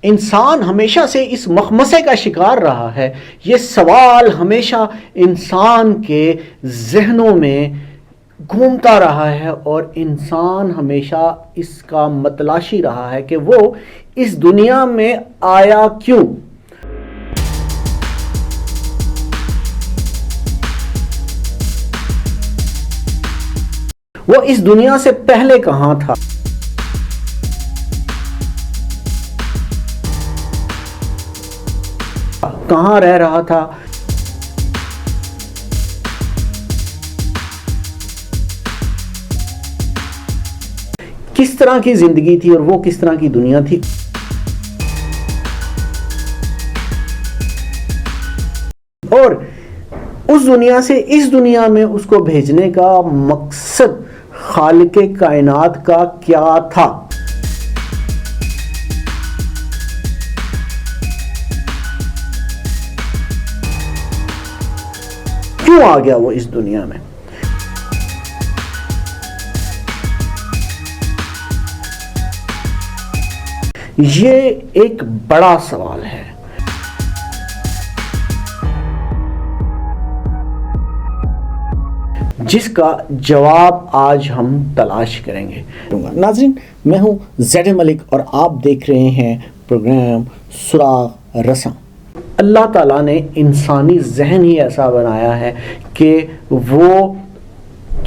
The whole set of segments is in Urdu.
انسان ہمیشہ سے اس مخمصے کا شکار رہا ہے. یہ سوال ہمیشہ انسان کے ذہنوں میں گھومتا رہا ہے اور انسان ہمیشہ اس کا متلاشی رہا ہے کہ وہ اس دنیا میں آیا کیوں. وہ اس دنیا سے پہلے کہاں تھا؟ کہاں رہ رہا تھا؟ کس طرح کی زندگی تھی اور وہ کس طرح کی دنیا تھی؟ اور اس دنیا سے اس دنیا میں اس کو بھیجنے کا مقصد خالق کائنات کا کیا تھا؟ کیوں آ گیا وہ اس دنیا میں؟ یہ ایک بڑا سوال ہے. جس کا جواب آج ہم تلاش کریں گے. ناظرین، میں ہوں زید ملک اور آپ دیکھ رہے ہیں پروگرام سراغ رساں. اللہ تعالیٰ نے انسانی ذہن ہی ایسا بنایا ہے کہ وہ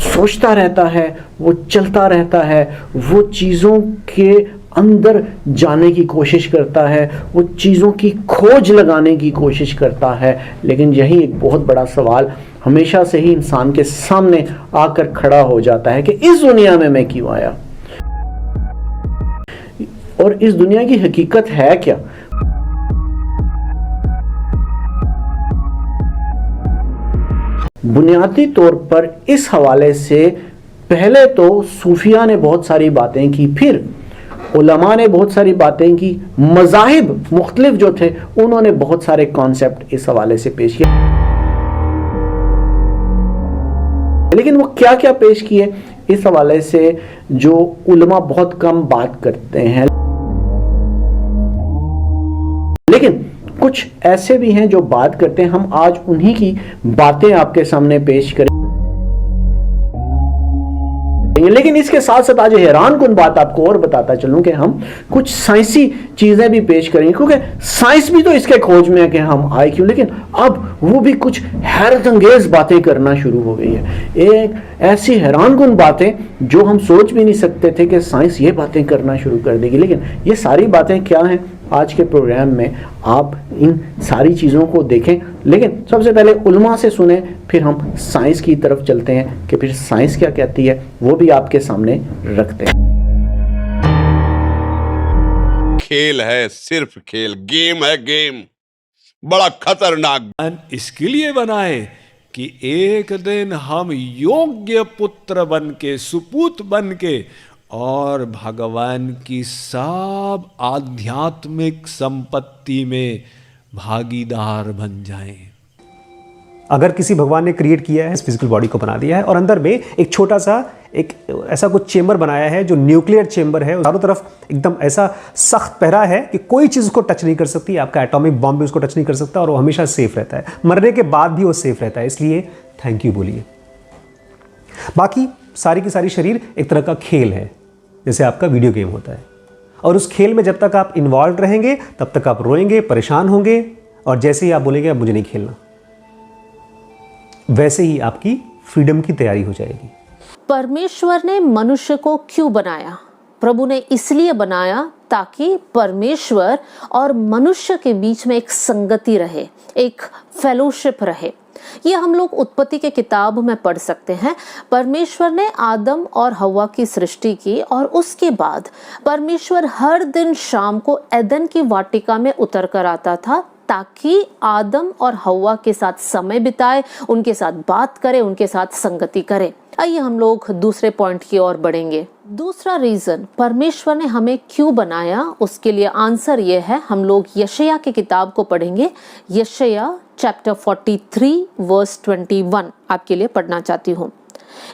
سوچتا رہتا ہے، وہ چلتا رہتا ہے، وہ چیزوں کے اندر جانے کی کوشش کرتا ہے، وہ چیزوں کی کھوج لگانے کی کوشش کرتا ہے. لیکن یہی ایک بہت بڑا سوال ہمیشہ سے ہی انسان کے سامنے آ کر کھڑا ہو جاتا ہے کہ اس دنیا میں کیوں آیا اور اس دنیا کی حقیقت ہے کیا؟ بنیادی طور پر اس حوالے سے پہلے تو صوفیہ نے بہت ساری باتیں کی، پھر علماء نے بہت ساری باتیں کی، مذاہب مختلف جو تھے انہوں نے بہت سارے کانسیپٹ اس حوالے سے پیش کیے. لیکن وہ کیا کیا پیش کیے اس حوالے سے جو علماء بہت کم بات کرتے ہیں. لیکن کچھ ایسے بھی ہیں جو بات کرتے ہیں. ہم آج انہی کی باتیں آپ کے سامنے پیش کریں. لیکن اس کے ساتھ ساتھ آج حیران کن بات آپ کو اور بتاتا چلوں کہ ہم کچھ سائنسی چیزیں بھی پیش کریں گے، کیونکہ سائنس بھی تو اس کے کھوج میں ہے کہ ہم آئے کیوں. لیکن اب وہ بھی کچھ حیرت انگیز باتیں کرنا شروع ہو گئی ہے. ایک ایسی حیران کن باتیں جو ہم سوچ بھی نہیں سکتے تھے کہ سائنس یہ باتیں کرنا شروع کر دے گی. لیکن یہ ساری باتیں کیا ہیں آج کے پروگرام میں آپ ان ساری چیزوں کو دیکھیں. لیکن سب سے پہلے علماء سے سنیں، پھر ہم سائنس کی طرف چلتے ہیں کہ پھر سائنس کیا کہتی ہے وہ بھی آپ کے سامنے رکھتے ہیں. کھیل ہے، صرف کھیل، گیم ہے، گیم بڑا خطرناک. اس کے لیے بنائے کہ ایک دن ہم یوگیہ پتر بن کے، سپوت بن کے اور بھگوان کی سب آدھیاتمک سمپتی میں بھاگیدار بن جائیں. اگر کسی بھگوان نے کریٹ کیا ہے، اس فزیکل باڈی کو بنا دیا ہے اور اندر میں ایک چھوٹا سا ایک ایسا کچھ چیمبر بنایا ہے جو نیوکلیئر چیمبر ہے، چاروں طرف ایک دم ایسا سخت پہرا ہے کہ کوئی چیز اس کو ٹچ نہیں کر سکتی. آپ کا ایٹامک بم بھی اس کو ٹچ نہیں کر سکتا اور وہ ہمیشہ سیف رہتا ہے. مرنے کے بعد بھی وہ سیف رہتا ہے. اس لیے تھینک یو بولیے. باقی ساری کی ساری شریر ایک طرح کا کھیل ہے، جیسے آپ کا ویڈیو گیم ہوتا ہے. اور اس کھیل میں جب تک آپ انوالوڈ رہیں گے تب تک آپ روئیں گے، پریشان ہوں گے، اور جیسے ہی آپ بولیں گے اب مجھے نہیں کھیلنا، ویسے ہی آپ کی فریڈم کی تیاری ہو جائے گی. پرمیشور نے منشیہ کو کیوں بنایا؟ پربھو نے اس لیے بنایا تاکہ پرمیشور اور منشیہ کے بیچ میں ایک سنگتی رہے، ایک فیلوشپ رہے. یہ ہم لوگ اتپتی کے کتاب میں پڑھ سکتے ہیں. پرمیشور نے آدم اور ہوا کی سرشٹی کی اور اس کے بعد پرمیشور ہر دن شام کو ایدن کی واٹکا میں اتر کر آتا تھا تاکہ آدم اور ہوا کے ساتھ سمے بتائے، ان کے ساتھ بات کرے، ان کے ساتھ سنگتی کرے. آئیے ہم لوگ دوسرے پوائنٹ کی اور بڑھیں گے. دوسرا ریزن پرمیشور نے ہمیں کیوں بنایا، اس کے لیے آنسر یہ ہے. ہم لوگ یشیا کی کتاب کو پڑھیں گے. یشیا چیپٹر 43 ورس 21 آپ کے لیے پڑھنا چاہتی ہوں.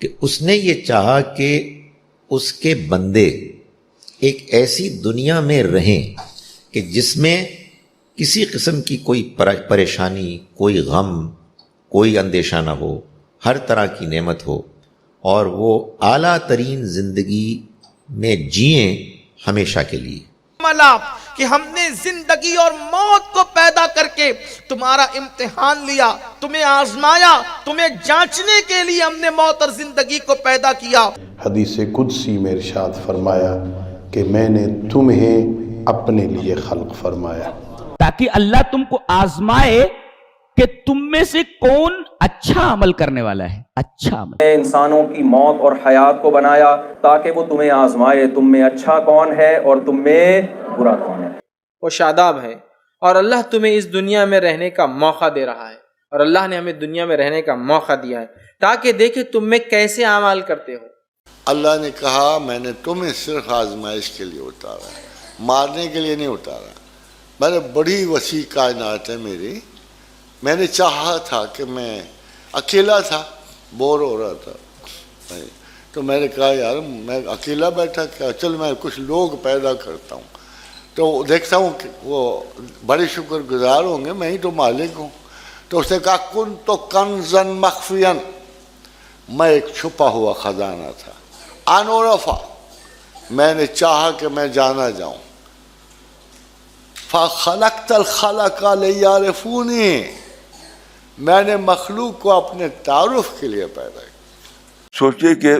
کہ اس نے یہ چاہا کہ اس کے بندے ایک ایسی دنیا میں رہیں کہ جس میں کسی قسم کی کوئی پریشانی، کوئی غم، کوئی اندیشہ نہ ہو، ہر طرح کی نعمت ہو، اور وہ اعلیٰ ترین زندگی میں جئیں ہمیشہ کے لیے۔ ملا کہ ہم نے زندگی اور موت کو پیدا کر کے تمہارا امتحان لیا، تمہیں آزمایا، تمہیں جانچنے کے لیے ہم نے موت اور زندگی کو پیدا کیا۔ حدیث قدسی میں ارشاد فرمایا کہ میں نے تمہیں اپنے لیے خلق فرمایا، تاکہ اللہ تم کو آزمائے کہ تم میں سے کون اچھا عمل کرنے والا ہے، اچھا عمل۔ انسانوں کی موت اور حیات کو بنایا تاکہ وہ تمہیں آزمائے، تم میں اچھا کون ہے اور تم میں برا کون ہے۔ وہ شاداب ہے، اور اللہ تمہیں اس دنیا میں رہنے کا موقع دے رہا ہے، اور اللہ نے ہمیں دنیا میں رہنے کا موقع دیا ہے تاکہ دیکھے تم میں کیسے اعمال کرتے ہو۔ اللہ نے کہا میں نے تمہیں صرف آزمائش کے لیے اتارا ہے، مارنے کے لیے نہیں اتارا۔ میں نے بڑی وسیع کائنات ہے میری، میں نے چاہا تھا کہ میں اکیلا تھا، بور ہو رہا تھا، تو میں نے کہا یار میں اکیلا بیٹھا کیا، چل میں کچھ لوگ پیدا کرتا ہوں، تو دیکھتا ہوں کہ وہ بڑے شکر گزار ہوں گے، میں ہی تو مالک ہوں۔ تو اس نے کہا کن تو کنزن مخفین، میں ایک چھپا ہوا خزانہ تھا، انورفا، میں نے چاہا کہ میں جانا جاؤں، فخلقت الخلق لیعرفونی، میں نے مخلوق کو اپنے تعارف کے لیے پیدا کیا۔ سوچئے کہ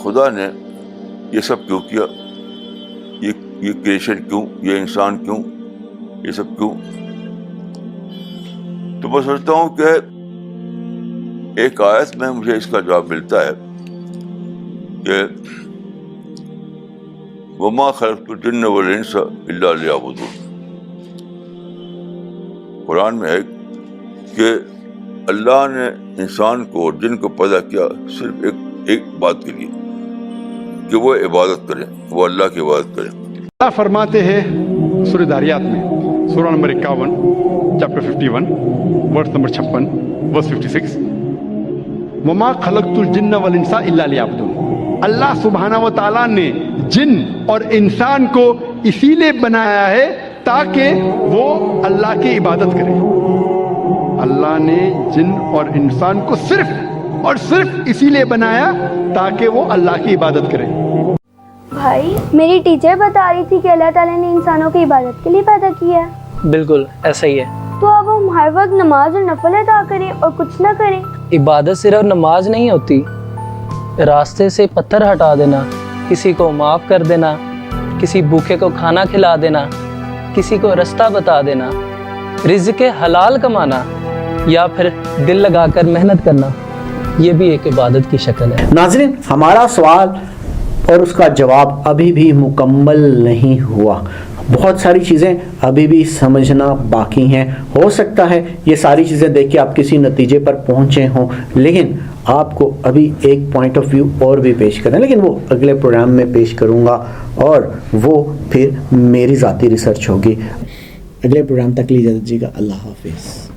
خدا نے یہ سب کیوں کیا، یہ کریشن کیوں، یہ انسان کیوں، یہ سب کیوں؟ تو میں سوچتا ہوں کہ ایک آیت میں مجھے اس کا جواب ملتا ہے کہ وَمَا خَلَقْتُ الْجِنَّ وَالْإِنسَ إِلَّا لِيَعْبُدُونِ۔ قرآن میں ہے کہ اللہ نے انسان کو اور جن کو پیدا کیا صرف ایک بات کے لیے کہ وہ عبادت کریں، وہ اللہ کی عبادت کریں۔ اللہ فرماتے ہیں سورہ داریات میں، سورہ نمبر 51 چیپٹر 51 ورس نمبر 56 ورس 56، وَمَا خَلَقْتُ الْجِنَّ وَالْإِنسَ إِلَّا لِيَعْبُدُونِ۔ اللہ سبحانہ و تعالیٰ نے جن اور انسان کو اسی لیے بنایا ہے تاکہ وہ اللہ کی عبادت کرے۔ اللہ نے جن اور انسان کو صرف اور صرف اسی لیے بنایا تاکہ وہ اللہ کی عبادت کرے۔ بھائی میری ٹیچر بتا رہی تھی کہ اللہ تعالیٰ نے انسانوں کی عبادت کے لیے پیدا کیا ہے۔ بالکل ایسا ہی ہے۔ تو اب ہم ہر وقت نماز اور نفل ادا کریں اور کچھ نہ کریں؟ عبادت صرف نماز نہیں ہوتی، راستے سے پتھر ہٹا دینا، کسی کو معاف کر دینا، کسی بھوکے کو کھانا کھلا دینا، کسی کو رستہ بتا دینا، رزق حلال کمانا، یا پھر دل لگا کر محنت کرنا، یہ بھی ایک عبادت کی شکل ہے۔ ناظرین، ہمارا سوال اور اس کا جواب ابھی بھی مکمل نہیں ہوا، بہت ساری چیزیں ابھی بھی سمجھنا باقی ہیں۔ ہو سکتا ہے یہ ساری چیزیں دیکھ کے آپ کسی نتیجے پر پہنچے ہوں، لیکن آپ کو ابھی ایک پوائنٹ آف ویو اور بھی پیش کریں، لیکن وہ اگلے پروگرام میں پیش کروں گا، اور وہ پھر میری ذاتی ریسرچ ہوگی۔ اگلے پروگرام تک لیجیے گا، اللہ حافظ۔